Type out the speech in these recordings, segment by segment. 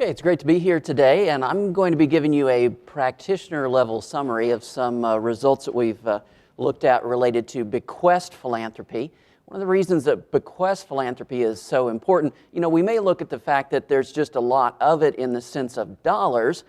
Okay, it's great to be here today, and I'm going to be giving you a practitioner-level summary of some results that we've looked at related to bequest philanthropy. One of the reasons that bequest philanthropy is so important, we may look at the fact that there's just a lot of it in the sense of dollars.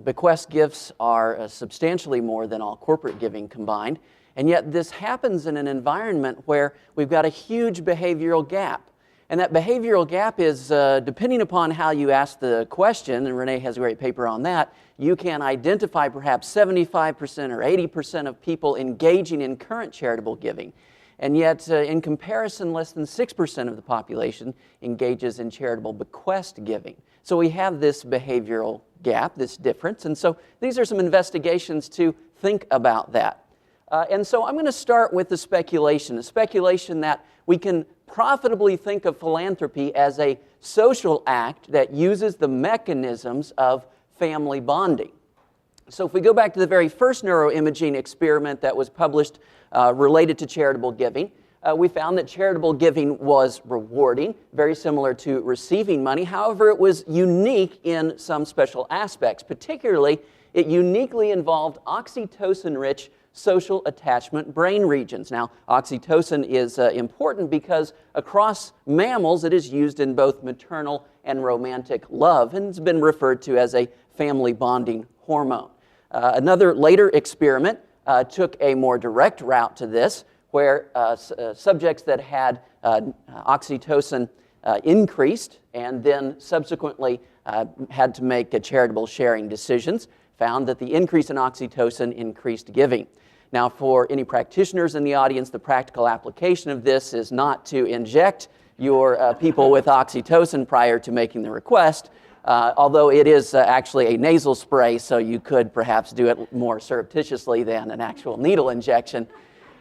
Bequest gifts are substantially more than all corporate giving combined, and yet this happens in an environment where we've got a huge behavioral gap. And that behavioral gap is, depending upon how you ask the question, and Renee has a great paper on that, you can identify perhaps 75% or 80% of people engaging in current charitable giving. And yet, in comparison, less than 6% of the population engages in charitable bequest giving. So we have this behavioral gap, this difference, and so these are some investigations to think about that. And so I'm going to start with the speculation that we can profitably think of philanthropy as a social act that uses the mechanisms of family bonding. So if we go back to the very first neuroimaging experiment that was published related to charitable giving, we found that charitable giving was rewarding, very similar to receiving money. However, it was unique in some special aspects. Particularly, it uniquely involved oxytocin-rich social attachment brain regions. Now, oxytocin is important because across mammals it is used in both maternal and romantic love, and it's been referred to as a family bonding hormone. Another later experiment took a more direct route to this, where subjects that had oxytocin increased and then subsequently had to make charitable sharing decisions, found that the increase in oxytocin increased giving. Now, for any practitioners in the audience, the practical application of this is not to inject your people with oxytocin prior to making the request, although it is actually a nasal spray, so you could perhaps do it more surreptitiously than an actual needle injection.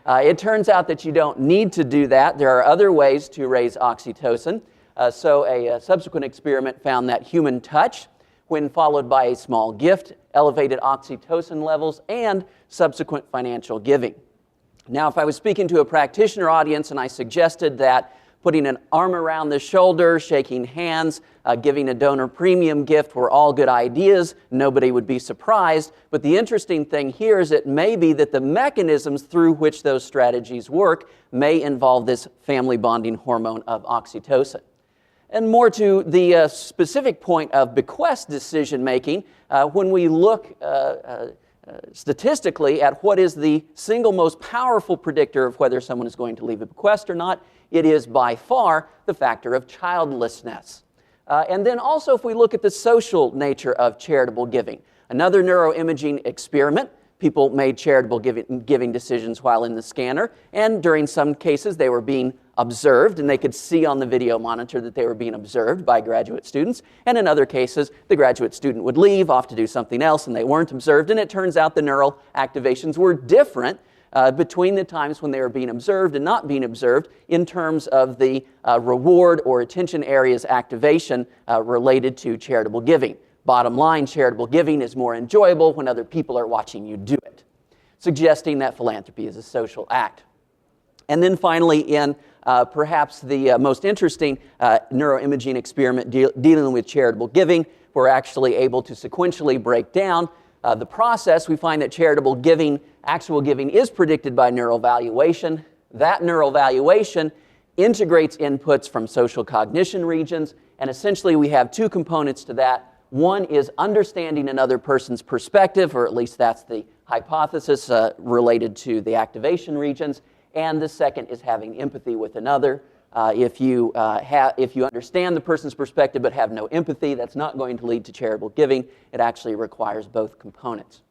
It turns out that you don't need to do that. There are other ways to raise oxytocin. So a subsequent experiment found that human touch, when followed by a small gift, elevated oxytocin levels and subsequent financial giving. Now, if I was speaking to a practitioner audience and I suggested that putting an arm around the shoulder, shaking hands, giving a donor premium gift were all good ideas, nobody would be surprised. But the interesting thing here is it may be that the mechanisms through which those strategies work may involve this family bonding hormone of oxytocin. And more to the specific point of bequest decision-making, when we look statistically at what is the single most powerful predictor of whether someone is going to leave a bequest or not, it is by far the factor of childlessness. And then also if we look at the social nature of charitable giving, another neuroimaging experiment, people made charitable giving decisions while in the scanner, and during some cases they were being observed, and they could see on the video monitor that they were being observed by graduate students, and in other cases the graduate student would leave off to do something else and they weren't observed, and it turns out the neural activations were different between the times when they were being observed and not being observed in terms of the reward or attention areas activation related to charitable giving. Bottom line, charitable giving is more enjoyable when other people are watching you do it, suggesting that philanthropy is a social act. And then finally, in perhaps the most interesting neuroimaging experiment dealing with charitable giving, we're actually able to sequentially break down the process. We find that charitable giving, actual giving, is predicted by neural valuation. That neural valuation integrates inputs from social cognition regions, and essentially we have two components to that. One is understanding another person's perspective, or at least that's the hypothesis related to the activation regions. And the second is having empathy with another. If you understand the person's perspective but have no empathy, that's not going to lead to charitable giving. It actually requires both components.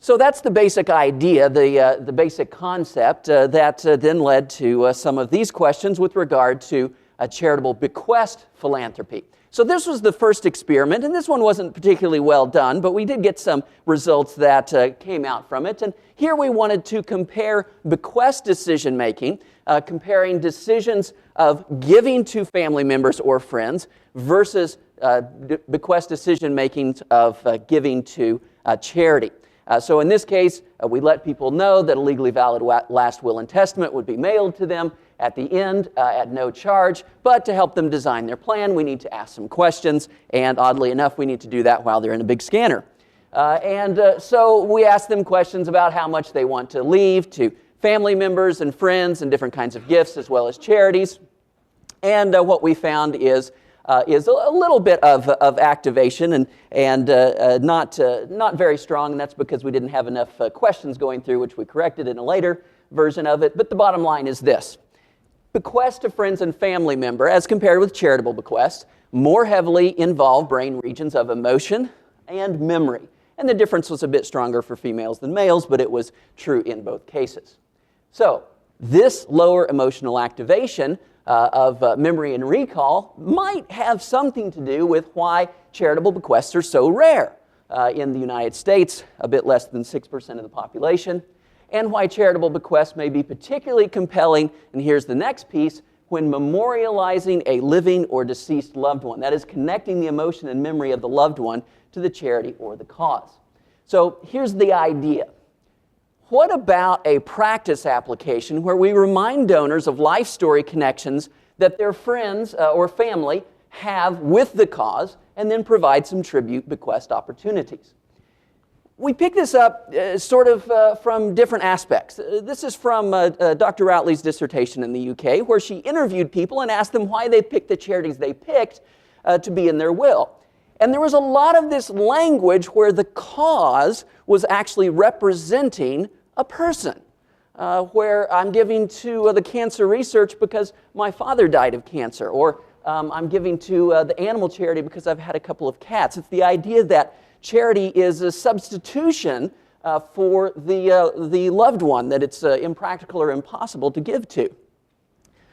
So that's the basic idea, the basic concept that then led to some of these questions with regard to charitable bequest philanthropy. So this was the first experiment, and this one wasn't particularly well done, but we did get some results that came out from it. And here we wanted to compare bequest decision-making, comparing decisions of giving to family members or friends versus bequest decision-making of giving to charity. So in this case, we let people know that a legally valid last will and testament would be mailed to them, at the end at no charge, but to help them design their plan, we need to ask some questions, and oddly enough, we need to do that while they're in a big scanner. So we ask them questions about how much they want to leave to family members and friends and different kinds of gifts as well as charities. And what we found is a little bit of activation and not very strong, and that's because we didn't have enough questions going through, which we corrected in a later version of it. But the bottom line is this. Bequests to friends and family member, as compared with charitable bequests, more heavily involve brain regions of emotion and memory. And the difference was a bit stronger for females than males, but it was true in both cases. So this lower emotional activation of memory and recall might have something to do with why charitable bequests are so rare in the United States, a bit less than 6% of the population, and why charitable bequests may be particularly compelling, and here's the next piece, when memorializing a living or deceased loved one. That is, connecting the emotion and memory of the loved one to the charity or the cause. So here's the idea. What about a practice application where we remind donors of life story connections that their friends or family have with the cause, and then provide some tribute bequest opportunities? We pick this up from different aspects. This is from Dr. Routley's dissertation in the UK, where she interviewed people and asked them why they picked the charities they picked to be in their will. And there was a lot of this language where the cause was actually representing a person, where I'm giving to the cancer research because my father died of cancer, or I'm giving to the animal charity because I've had a couple of cats. It's the idea that charity is a substitution for the loved one that it's impractical or impossible to give to.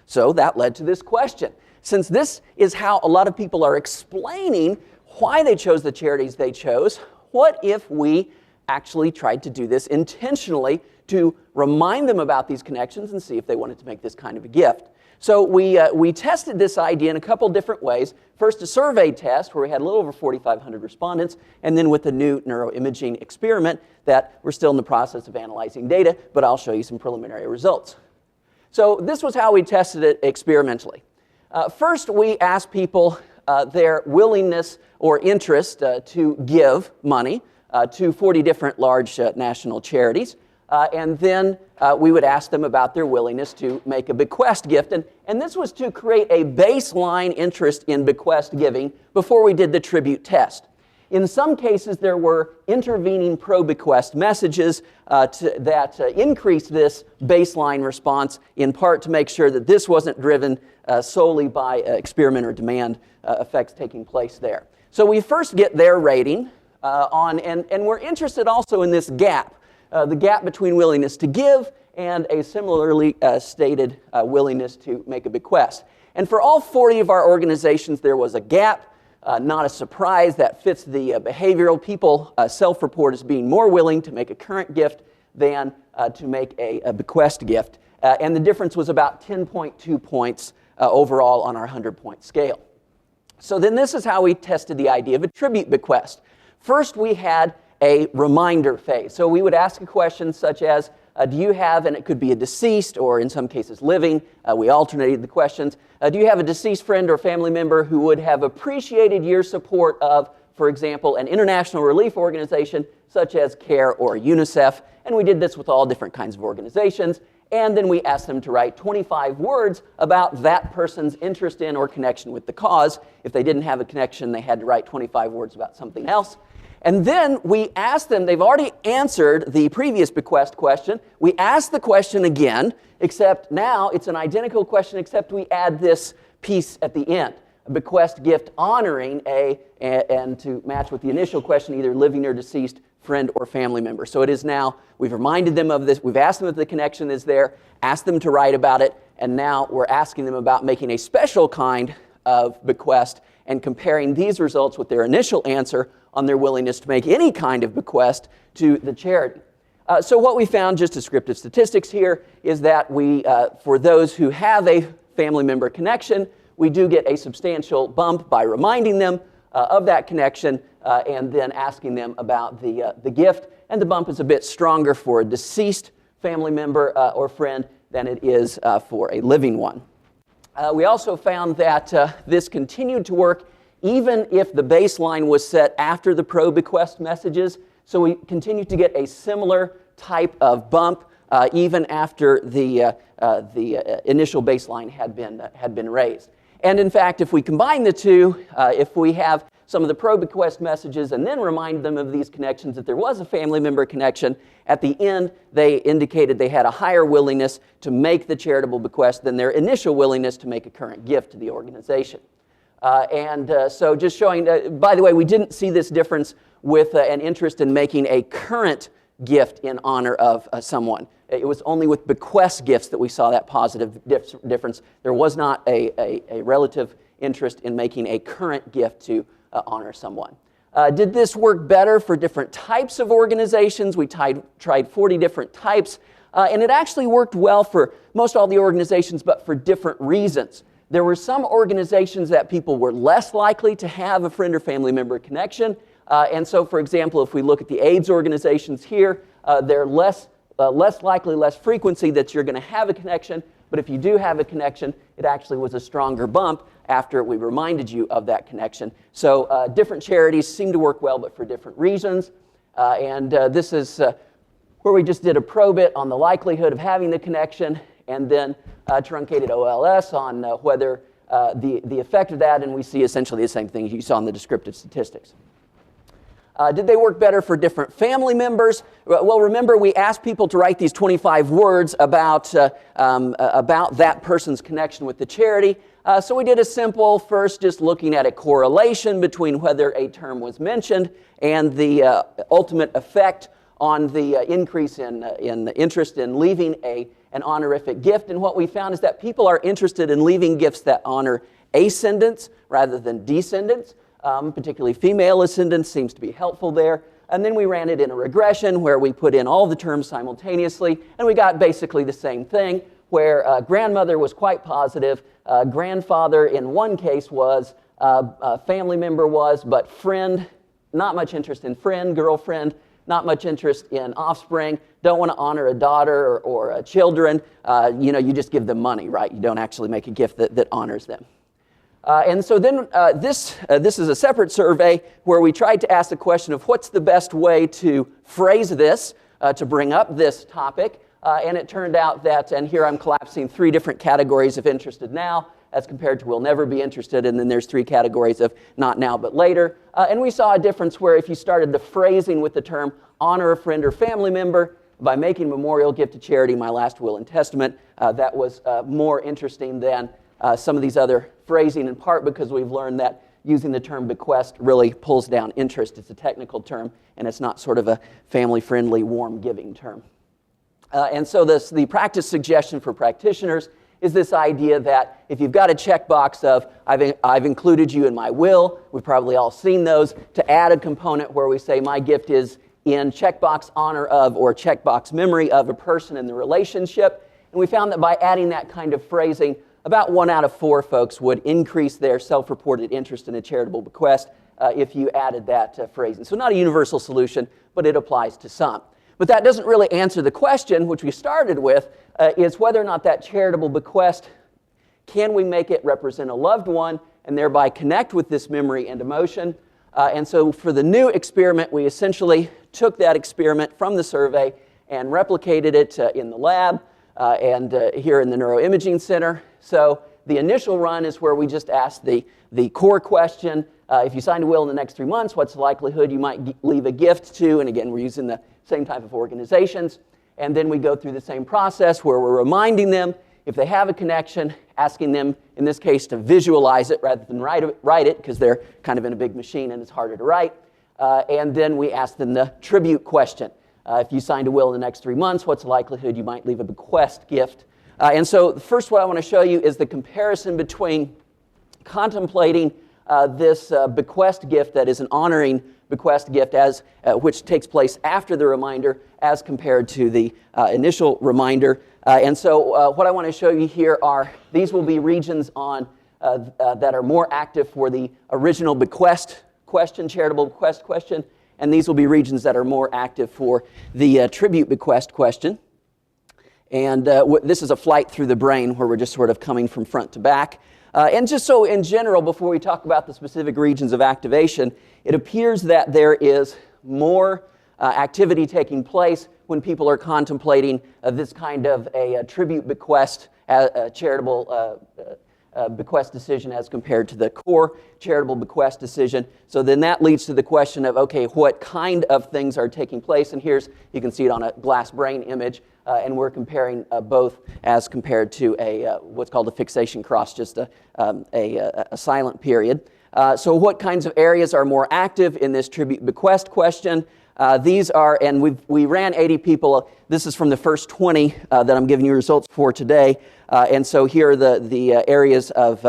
So that led to this question. Since this is how a lot of people are explaining why they chose the charities they chose, what if we actually tried to do this intentionally to remind them about these connections and see if they wanted to make this kind of a gift? So we tested this idea in a couple different ways. First, a survey test where we had a little over 4,500 respondents, and then with a new neuroimaging experiment that we're still in the process of analyzing data, but I'll show you some preliminary results. So this was how we tested it experimentally. First, we asked people their willingness or interest to give money to 40 different large national charities. And then we would ask them about their willingness to make a bequest gift. And this was to create a baseline interest in bequest giving before we did the tribute test. In some cases, there were intervening pro-bequest messages that increased this baseline response, in part to make sure that this wasn't driven solely by experiment or demand effects taking place there. So we first get their rating and we're interested also in this gap. The gap between willingness to give and a similarly stated willingness to make a bequest. And for all 40 of our organizations, there was a gap, not a surprise. That fits the behavioral. People self-report as being more willing to make a current gift than to make a bequest gift. And the difference was about 10.2 points overall on our 100-point scale. So then this is how we tested the idea of a tribute bequest. First, we had a reminder phase. So we would ask a question such as, do you have, and it could be a deceased or in some cases living, we alternated the questions, do you have a deceased friend or family member who would have appreciated your support of, for example, an international relief organization such as CARE or UNICEF? And we did this with all different kinds of organizations. And then we asked them to write 25 words about that person's interest in or connection with the cause. If they didn't have a connection, they had to write 25 words about something else. And then we asked them, they've already answered the previous bequest question. We asked the question again, except now it's an identical question, except we add this piece at the end, a bequest gift honoring and to match with the initial question, either living or deceased friend or family member. So it is now, we've reminded them of this, we've asked them if the connection is there, asked them to write about it, and now we're asking them about making a special kind of bequest and comparing these results with their initial answer on their willingness to make any kind of bequest to the charity. So what we found, just descriptive statistics here, is that we, for those who have a family member connection, we do get a substantial bump by reminding them of that connection and then asking them about the gift. And the bump is a bit stronger for a deceased family member or friend than it is for a living one. We also found that this continued to work even if the baseline was set after the pro-bequest messages. So we continued to get a similar type of bump even after the initial baseline had been raised. And in fact, if we combine the two, if we have some of the pro-bequest messages and then remind them of these connections, that there was a family member connection, at the end they indicated they had a higher willingness to make the charitable bequest than their initial willingness to make a current gift to the organization. So just showing, by the way, we didn't see this difference with an interest in making a current gift in honor of someone. It was only with bequest gifts that we saw that positive difference. There was not a relative interest in making a current gift to honor someone. Did this work better for different types of organizations? We tried 40 different types, and it actually worked well for most all the organizations, but for different reasons. There were some organizations that people were less likely to have a friend or family member connection, and so, for example, if we look at the AIDS organizations here, they're less likely, less frequency that you're going to have a connection, but if you do have a connection, it actually was a stronger bump after we reminded you of that connection. So different charities seem to work well, but for different reasons. This is where we just did a probit on the likelihood of having the connection, and then truncated OLS on whether the effect of that, and we see essentially the same thing you saw in the descriptive statistics. Did they work better for different family members? Well, remember, we asked people to write these 25 words about that person's connection with the charity. So we did a simple, first just looking at a correlation between whether a term was mentioned and the ultimate effect on the increase in interest in leaving an honorific gift. And what we found is that people are interested in leaving gifts that honor ascendants rather than descendants. Particularly female ascendants seems to be helpful there. And then we ran it in a regression where we put in all the terms simultaneously, and we got basically the same thing, where grandmother was quite positive, grandfather in one case was, family member was, but friend, not much interest in friend, girlfriend, not much interest in offspring, don't want to honor a daughter or children. You just give them money, right? You don't actually make a gift that honors them. And so then this is a separate survey where we tried to ask the question of what's the best way to phrase this, to bring up this topic. And it turned out that, and here I'm collapsing 3 different categories of interested now as compared to will never be interested, and then there's 3 categories of not now but later. And we saw a difference where if you started the phrasing with the term honor a friend or family member by making memorial gift to charity, my last will and testament, that was more interesting than some of these other phrasing, in part because we've learned that using the term bequest really pulls down interest. It's a technical term, and it's not sort of a family-friendly, warm-giving term. And so the practice suggestion for practitioners is this idea that if you've got a checkbox of, I've included you in my will, we've probably all seen those, to add a component where we say my gift is in checkbox honor of or checkbox memory of a person in the relationship. And we found that by adding that kind of phrasing, about 1 out of 4 folks would increase their self-reported interest in a charitable bequest if you added that phrasing. So not a universal solution, but it applies to some. But that doesn't really answer the question, which we started with, is whether or not that charitable bequest, can we make it represent a loved one and thereby connect with this memory and emotion? And so for the new experiment, we essentially took that experiment from the survey and replicated it in the lab and here in the Neuroimaging Center. So the initial run is where we just asked the core question, if you signed a will in the next 3 months, what's the likelihood you might leave a gift to? And again, we're using the same type of organizations. And then we go through the same process where we're reminding them, if they have a connection, asking them, in this case, to visualize it rather than write it, because they're kind of in a big machine and it's harder to write. And then we ask them the tribute question. If you signed a will in the next 3 months, what's the likelihood you might leave a bequest gift? And so first what I want to show you is the comparison between contemplating this bequest gift that is an honoring bequest gift which takes place after the reminder as compared to the initial reminder. And so what I want to show you here are, these will be regions on that are more active for the original bequest question, charitable bequest question, and these will be regions that are more active for the tribute bequest question. And this is a flight through the brain where we're just sort of coming from front to back. And just so in general, before we talk about the specific regions of activation, it appears that there is more activity taking place when people are contemplating this kind of a tribute bequest, a charitable bequest decision as compared to the core charitable bequest decision. So then that leads to the question of, okay, what kind of things are taking place? And here's, you can see it on a glass brain image, and we're comparing both as compared to a what's called a fixation cross, just a silent period. So what kinds of areas are more active in this tribute bequest question? These are, and we ran 80 people. This is from the first 20 that I'm giving you results for today. And so here are the areas of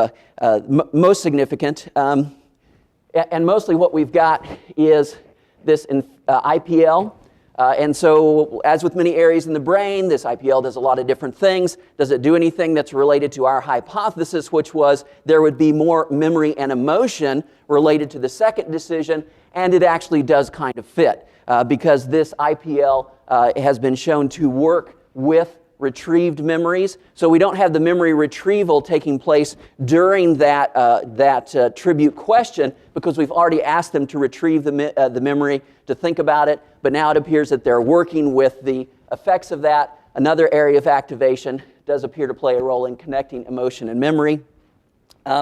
most significant. And mostly what we've got is this IPL. And so, as with many areas in the brain, this IPL does a lot of different things. Does it do anything that's related to our hypothesis, which was there would be more memory and emotion related to the second decision? And it actually does kind of fit because this IPL has been shown to work with retrieved memories. So we don't have the memory retrieval taking place during that tribute question because we've already asked them to retrieve the memory, to think about it. But now it appears that they're working with the effects of that. Another area of activation does appear to play a role in connecting emotion and memory.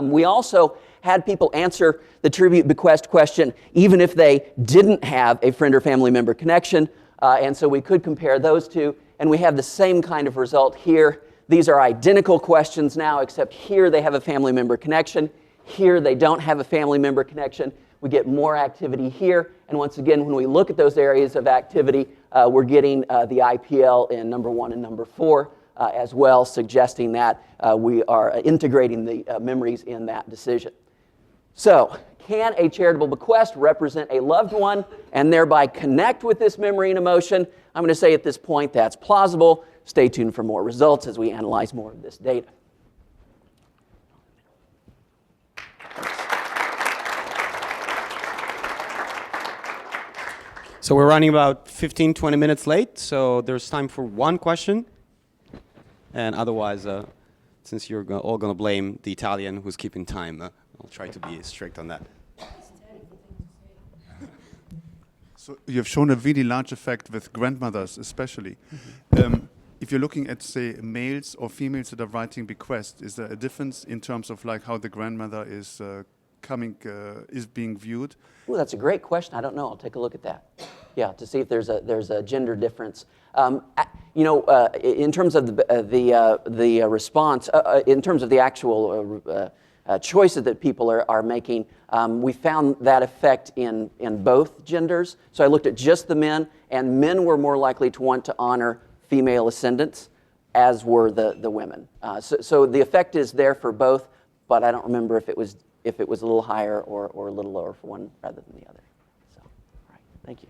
We also had people answer the tribute bequest question even if they didn't have a friend or family member connection. And so we could compare those two. And we have the same kind of result here. These are identical questions now, except here they have a family member connection. Here they don't have a family member connection. We get more activity here. And once again, when we look at those areas of activity, we're getting the IPL in number 1 and number 4 as well, suggesting that we are integrating the memories in that decision. So, can a charitable bequest represent a loved one and thereby connect with this memory and emotion? I'm going to say at this point that's plausible. Stay tuned for more results as we analyze more of this data. So we're running about 15, 20 minutes late, so there's time for one question. And otherwise, since you're all going to blame the Italian who's keeping time, I'll try to be strict on that. So you have shown a really large effect with grandmothers especially. If you're looking at, say, males or females that are writing bequests, is there a difference in terms of like how the grandmother is is being viewed? Ooh, that's a great question. I don't know. I'll take a look at that. Yeah, to see if there's a gender difference. In terms of the response, in terms of the actual choices that people are making, we found that effect in both genders. So I looked at just the men, and men were more likely to want to honor female ascendants, as were the women. So the effect is there for both, but I don't remember if it was a little higher or a little lower for one rather than the other. So, all right, thank you.